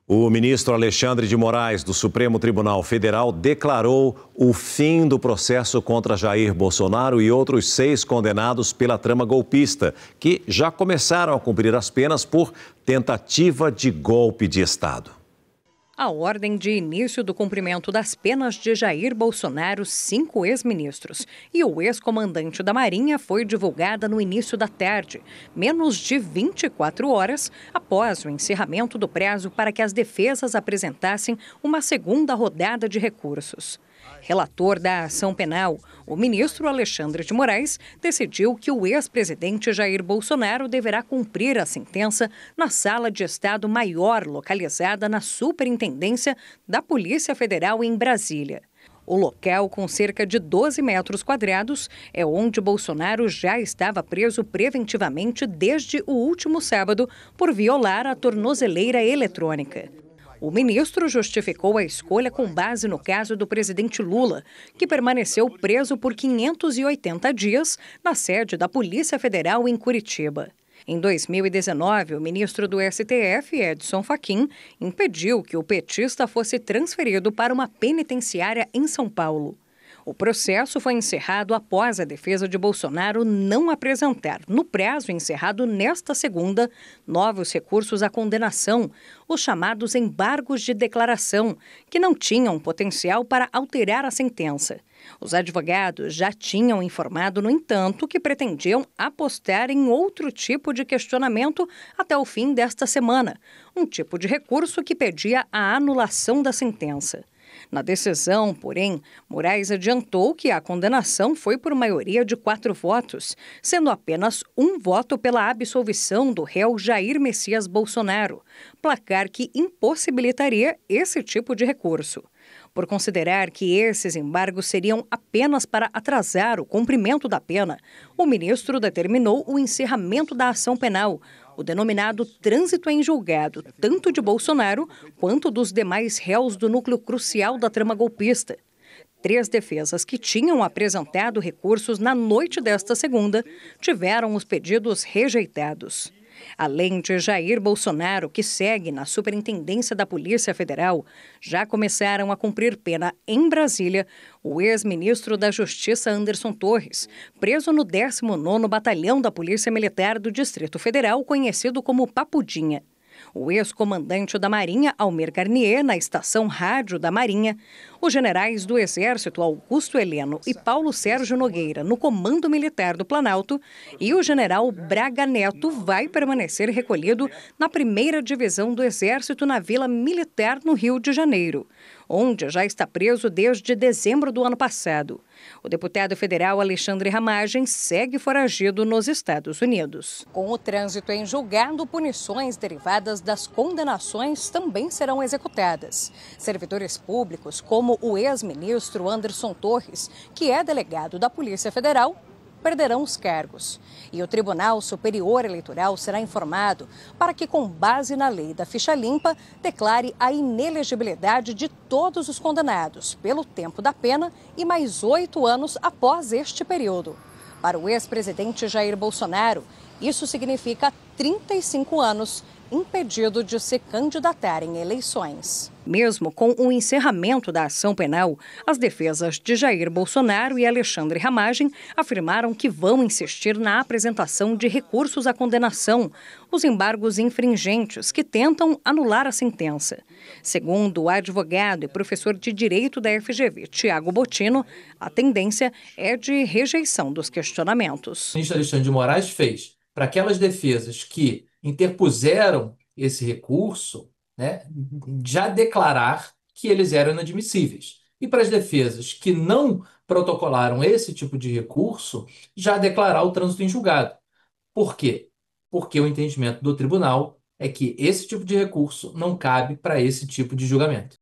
O ministro Alexandre de Moraes, do Supremo Tribunal Federal, declarou o fim do processo contra Jair Bolsonaro e outros 6 condenados pela trama golpista, que já começaram a cumprir as penas por tentativa de golpe de Estado. A ordem de início do cumprimento das penas de Jair Bolsonaro, 5 ex-ministros e o ex-comandante da Marinha foi divulgada no início da tarde, menos de 24 horas após o encerramento do prazo para que as defesas apresentassem uma segunda rodada de recursos. Relator da ação penal, o ministro Alexandre de Moraes decidiu que o ex-presidente Jair Bolsonaro deverá cumprir a sentença na Sala de Estado Maior, localizada na Superintendência da Polícia Federal em Brasília. O local, com cerca de 12 metros quadrados, é onde Bolsonaro já estava preso preventivamente desde o último sábado por violar a tornozeleira eletrônica. O ministro justificou a escolha com base no caso do presidente Lula, que permaneceu preso por 580 dias na sede da Polícia Federal em Curitiba. Em 2019, o ministro do STF, Edson Fachin, impediu que o petista fosse transferido para uma penitenciária em São Paulo. O processo foi encerrado após a defesa de Bolsonaro não apresentar, no prazo encerrado nesta segunda, novos recursos à condenação, os chamados embargos de declaração, que não tinham potencial para alterar a sentença. Os advogados já tinham informado, no entanto, que pretendiam apostar em outro tipo de questionamento até o fim desta semana, um tipo de recurso que pedia a anulação da sentença. Na decisão, porém, Moraes adiantou que a condenação foi por maioria de 4 votos, sendo apenas 1 voto pela absolvição do réu Jair Messias Bolsonaro, placar que impossibilitaria esse tipo de recurso. Por considerar que esses embargos seriam apenas para atrasar o cumprimento da pena, o ministro determinou o encerramento da ação penal, o denominado trânsito em julgado, tanto de Bolsonaro quanto dos demais réus do núcleo crucial da trama golpista. 3 defesas que tinham apresentado recursos na noite desta segunda tiveram os pedidos rejeitados. Além de Jair Bolsonaro, que segue na Superintendência da Polícia Federal, já começaram a cumprir pena em Brasília o ex-ministro da Justiça Anderson Torres, preso no 19º Batalhão da Polícia Militar do Distrito Federal, conhecido como Papudinha. O ex-comandante da Marinha, Almir Garnier, na estação rádio da Marinha, os generais do Exército, Augusto Heleno e Paulo Sérgio Nogueira, no Comando Militar do Planalto, e o general Braga Neto vai permanecer recolhido na 1ª Divisão do Exército na Vila Militar, no Rio de Janeiro, onde já está preso desde dezembro do ano passado. O deputado federal Alexandre Ramagem segue foragido nos Estados Unidos. Com o trânsito em julgado, punições derivadas das condenações também serão executadas. Servidores públicos, como o ex-ministro Anderson Torres, que é delegado da Polícia Federal, perderão os cargos. E o Tribunal Superior Eleitoral será informado para que, com base na lei da ficha limpa, declare a inelegibilidade de todos os condenados pelo tempo da pena e mais 8 anos após este período. Para o ex-presidente Jair Bolsonaro, isso significa 35 anos impedido de se candidatar em eleições. Mesmo com o encerramento da ação penal, as defesas de Jair Bolsonaro e Alexandre Ramagem afirmaram que vão insistir na apresentação de recursos à condenação, os embargos infringentes que tentam anular a sentença. Segundo o advogado e professor de Direito da FGV, Tiago Bottino, a tendência é de rejeição dos questionamentos. O ministro Alexandre de Moraes fez para aquelas defesas que interpuseram esse recurso, já declarar que eles eram inadmissíveis. E para as defesas que não protocolaram esse tipo de recurso, já declarar o trânsito em julgado. Por quê? Porque o entendimento do tribunal é que esse tipo de recurso não cabe para esse tipo de julgamento.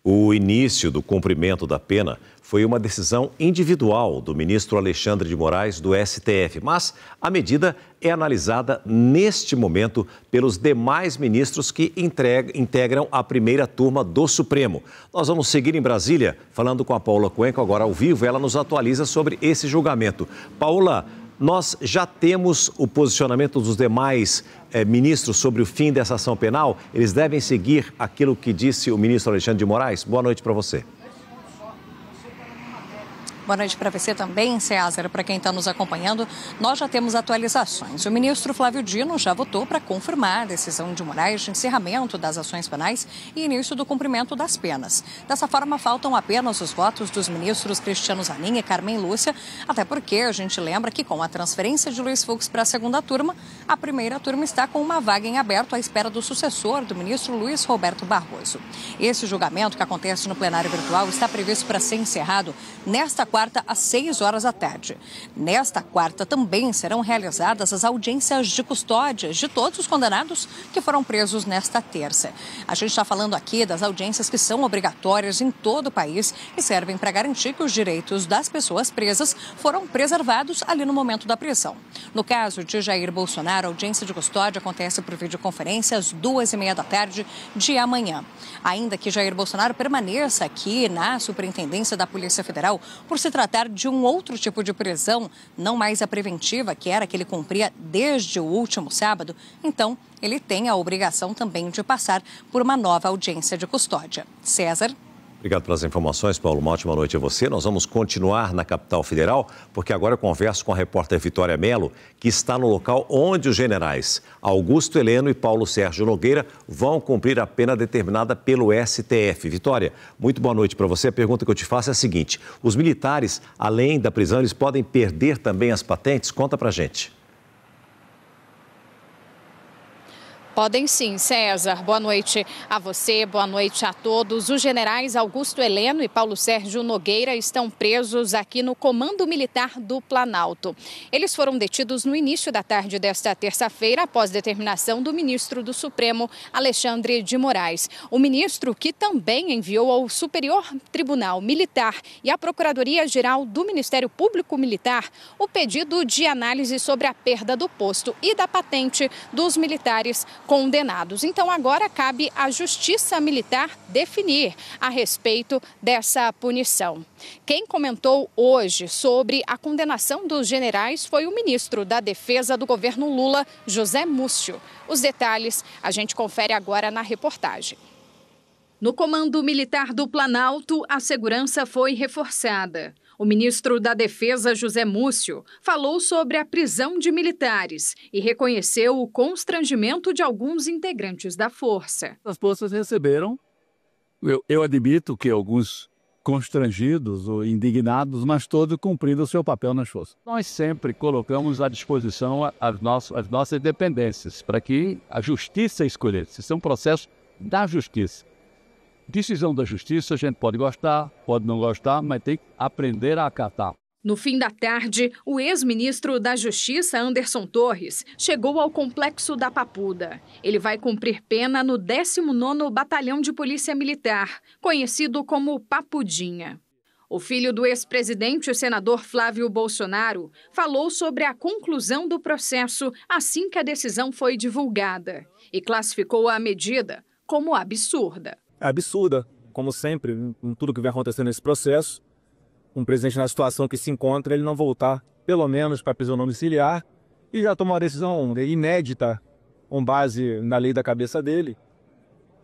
O início do cumprimento da pena foi uma decisão individual do ministro Alexandre de Moraes, do STF, mas a medida é analisada neste momento pelos demais ministros que integram a 1ª turma do Supremo. Nós vamos seguir em Brasília, falando com a Paula Cuenca, agora ao vivo, ela nos atualiza sobre esse julgamento. Paula, nós já temos o posicionamento dos demais ministros sobre o fim dessa ação penal? Eles devem seguir aquilo que disse o ministro Alexandre de Moraes? Boa noite para você. Boa noite para você também, César. Para quem está nos acompanhando, nós já temos atualizações. O ministro Flávio Dino já votou para confirmar a decisão de Moraes de encerramento das ações penais e início do cumprimento das penas. Dessa forma, faltam apenas os votos dos ministros Cristiano Zanin e Carmen Lúcia, até porque a gente lembra que com a transferência de Luiz Fux para a segunda turma, a primeira turma está com uma vaga em aberto à espera do sucessor do ministro Luiz Roberto Barroso. Esse julgamento, que acontece no plenário virtual, está previsto para ser encerrado nesta quarta às 6 horas da tarde. Nesta quarta também serão realizadas as audiências de custódia de todos os condenados que foram presos nesta terça. A gente está falando aqui das audiências que são obrigatórias em todo o país e servem para garantir que os direitos das pessoas presas foram preservados ali no momento da prisão. No caso de Jair Bolsonaro, a audiência de custódia acontece por videoconferência às 2h30 da tarde de amanhã. Ainda que Jair Bolsonaro permaneça aqui na Superintendência da Polícia Federal por se tratar de um outro tipo de prisão, não mais a preventiva, que era a que ele cumpria desde o último sábado, então ele tem a obrigação também de passar por uma nova audiência de custódia. César? Obrigado pelas informações, Paulo. Uma ótima noite a você. Nós vamos continuar na capital federal, porque agora eu converso com a repórter Vitória Mello, que está no local onde os generais Augusto Heleno e Paulo Sérgio Nogueira vão cumprir a pena determinada pelo STF. Vitória, muito boa noite para você. A pergunta que eu te faço é a seguinte: os militares, além da prisão, eles podem perder também as patentes? Conta pra gente. Podem sim, César. Boa noite a você, boa noite a todos. Os generais Augusto Heleno e Paulo Sérgio Nogueira estão presos aqui no Comando Militar do Planalto. Eles foram detidos no início da tarde desta terça-feira, após determinação do ministro do Supremo, Alexandre de Moraes. O ministro, que também enviou ao Superior Tribunal Militar e à Procuradoria-Geral do Ministério Público Militar o pedido de análise sobre a perda do posto e da patente dos militares condenados. Então agora cabe à Justiça Militar definir a respeito dessa punição. Quem comentou hoje sobre a condenação dos generais foi o ministro da Defesa do governo Lula, José Múcio. Os detalhes a gente confere agora na reportagem. No Comando Militar do Planalto, a segurança foi reforçada. O ministro da Defesa, José Múcio, falou sobre a prisão de militares e reconheceu o constrangimento de alguns integrantes da força. As forças receberam, eu admito que alguns constrangidos ou indignados, mas todos cumprindo o seu papel nas forças. Nós sempre colocamos à disposição as nossas dependências para que a justiça escolhesse. Isso é um processo da justiça. Decisão da justiça, a gente pode gostar, pode não gostar, mas tem que aprender a acatar. No fim da tarde, o ex-ministro da Justiça, Anderson Torres, chegou ao Complexo da Papuda. Ele vai cumprir pena no 19º Batalhão de Polícia Militar, conhecido como Papudinha. O filho do ex-presidente, o senador Flávio Bolsonaro, falou sobre a conclusão do processo assim que a decisão foi divulgada e classificou a medida como absurda. É absurda, como sempre, em tudo que vem acontecendo nesse processo. Um presidente na situação que se encontra, ele não voltar, pelo menos, para a prisão domiciliar, e já tomou uma decisão inédita, com base na lei da cabeça dele,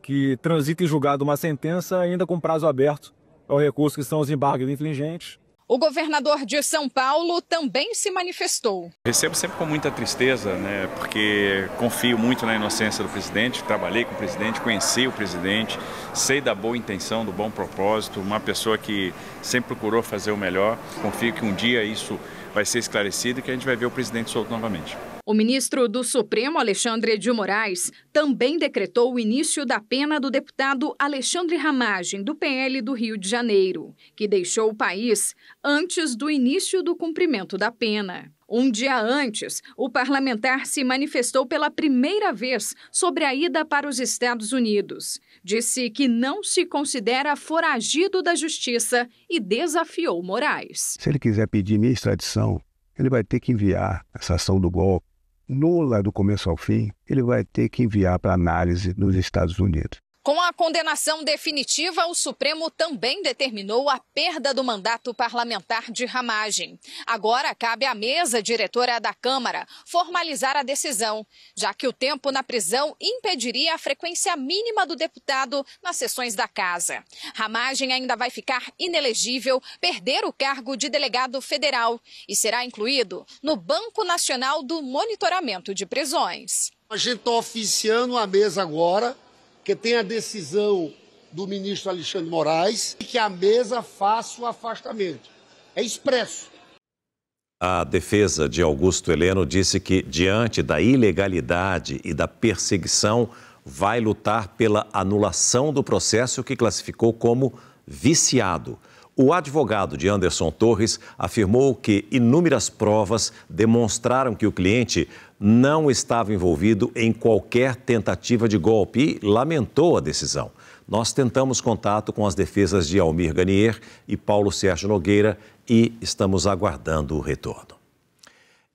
que transita em julgado uma sentença ainda com prazo aberto ao recurso que são os embargos infringentes. O governador de São Paulo também se manifestou. Recebo sempre com muita tristeza, né, porque confio muito na inocência do presidente, trabalhei com o presidente, conheci o presidente, sei da boa intenção, do bom propósito, uma pessoa que sempre procurou fazer o melhor. Confio que um dia isso vai ser esclarecido e que a gente vai ver o presidente solto novamente. O ministro do Supremo, Alexandre de Moraes, também decretou o início da pena do deputado Alexandre Ramagem, do PL do Rio de Janeiro, que deixou o país antes do início do cumprimento da pena. Um dia antes, o parlamentar se manifestou pela primeira vez sobre a ida para os Estados Unidos. Disse que não se considera foragido da justiça e desafiou Moraes. Se ele quiser pedir minha extradição, ele vai ter que enviar essa ação do golpe nula do começo ao fim, ele vai ter que enviar para análise nos Estados Unidos. Com a condenação definitiva, o Supremo também determinou a perda do mandato parlamentar de Ramagem. Agora cabe à mesa diretora da Câmara formalizar a decisão, já que o tempo na prisão impediria a frequência mínima do deputado nas sessões da casa. Ramagem ainda vai ficar inelegível, perder o cargo de delegado federal e será incluído no Banco Nacional do Monitoramento de Prisões. A gente está oficiando a mesa agora, que tem a decisão do ministro Alexandre de Moraes e que a mesa faça o afastamento. É expresso. A defesa de Augusto Heleno disse que, diante da ilegalidade e da perseguição, vai lutar pela anulação do processo que classificou como viciado. O advogado de Anderson Torres afirmou que inúmeras provas demonstraram que o cliente não estava envolvido em qualquer tentativa de golpe e lamentou a decisão. Nós tentamos contato com as defesas de Almir Ganier e Paulo Sérgio Nogueira e estamos aguardando o retorno.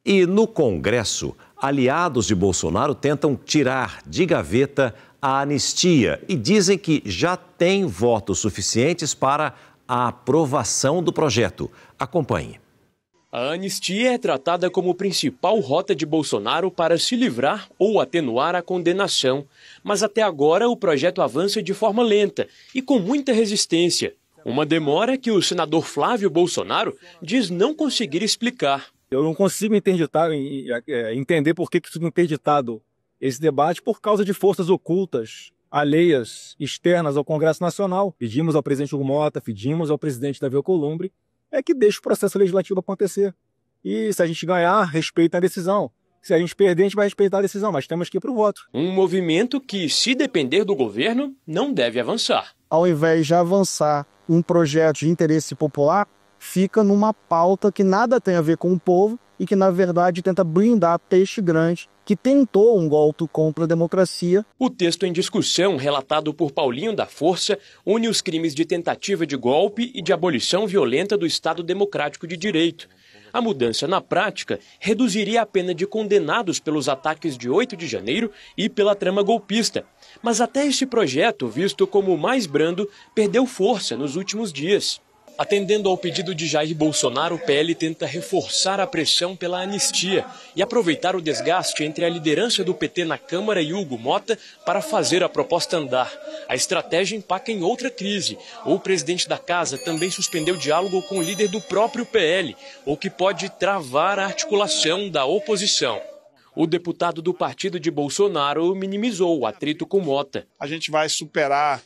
E no Congresso, aliados de Bolsonaro tentam tirar de gaveta a anistia e dizem que já tem votos suficientes para a aprovação do projeto. Acompanhe. A anistia é tratada como principal rota de Bolsonaro para se livrar ou atenuar a condenação. Mas até agora o projeto avança de forma lenta e com muita resistência. Uma demora que o senador Flávio Bolsonaro diz não conseguir explicar. Eu não consigo entender por que foi interditado esse debate por causa de forças ocultas, alheias, externas ao Congresso Nacional. Pedimos ao presidente Hugo Mota, pedimos ao presidente Davi Alcolumbre, que deixe o processo legislativo acontecer. E se a gente ganhar, respeita a decisão. Se a gente perder, a gente vai respeitar a decisão, mas temos que ir para o voto. Um movimento que, se depender do governo, não deve avançar. Ao invés de avançar um projeto de interesse popular, fica numa pauta que nada tem a ver com o povo e que, na verdade, tenta blindar peixe grande que tentou um golpe contra a democracia. O texto em discussão, relatado por Paulinho da Força, une os crimes de tentativa de golpe e de abolição violenta do Estado Democrático de Direito. A mudança, na prática, reduziria a pena de condenados pelos ataques de 8 de janeiro e pela trama golpista. Mas até esse projeto, visto como o mais brando, perdeu força nos últimos dias. Atendendo ao pedido de Jair Bolsonaro, o PL tenta reforçar a pressão pela anistia e aproveitar o desgaste entre a liderança do PT na Câmara e Hugo Mota para fazer a proposta andar. A estratégia empaca em outra crise. O presidente da casa também suspendeu o diálogo com o líder do próprio PL, o que pode travar a articulação da oposição. O deputado do partido de Bolsonaro minimizou o atrito com Mota. A gente vai superar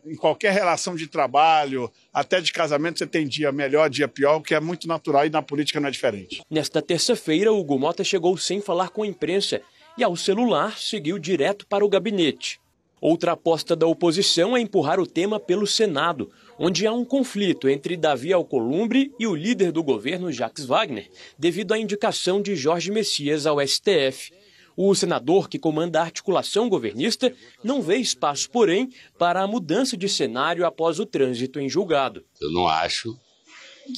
em qualquer relação de trabalho, até de casamento, você tem dia melhor, dia pior, o que é muito natural e na política não é diferente. Nesta terça-feira, Hugo Mota chegou sem falar com a imprensa e, ao celular, seguiu direto para o gabinete. Outra aposta da oposição é empurrar o tema pelo Senado, onde há um conflito entre Davi Alcolumbre e o líder do governo, Jacques Wagner, devido à indicação de Jorge Messias ao STF. O senador, que comanda a articulação governista, não vê espaço, porém, para a mudança de cenário após o trânsito em julgado. Eu não acho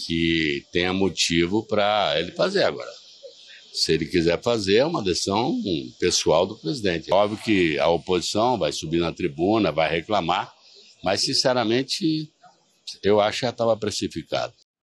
que tenha motivo para ele fazer agora. Se ele quiser fazer, é uma decisão pessoal do presidente. Óbvio que a oposição vai subir na tribuna, vai reclamar, mas, sinceramente, eu acho que já estava precificado.